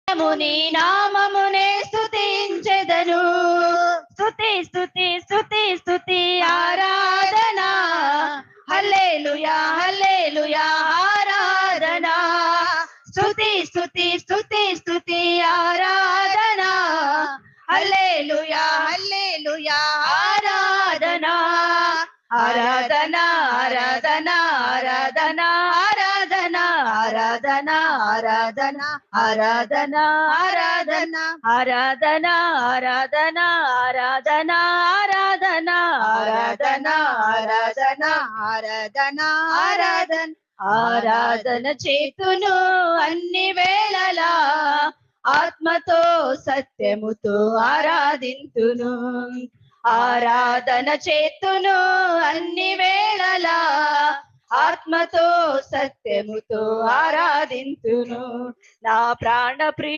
నీ నామమునే స్తుతించెదను. స్తుతి స్తుతి స్తుతి స్తుతి ఆరాధన, హల్లెలూయా హల్లెలూయా ఆరాధన. స్తుతి స్తుతి స్తుతి స్తుతి ఆరాధన, హల్లెలూయా హల్లెలూయా ఆరాధన. ఆరాధన ఆరాధన ఆరాధన ఆరాధన ఆరాధన ఆరాధన ఆరాధన ఆరాధన ఆరాధన ఆరాధన ఆరాధన ఆరాధన ఆరాధన ఆరాధన ఆరాధన ఆరాధన ఆరాధన చేతును అన్ని వేళలా, ఆత్మతో సత్యముతో ఆరాధింతును. ఆరాధన చేతును అన్ని వేళలా, ఆత్మతో సత్యముతో ఆరాధింతును. నా ప్రాణ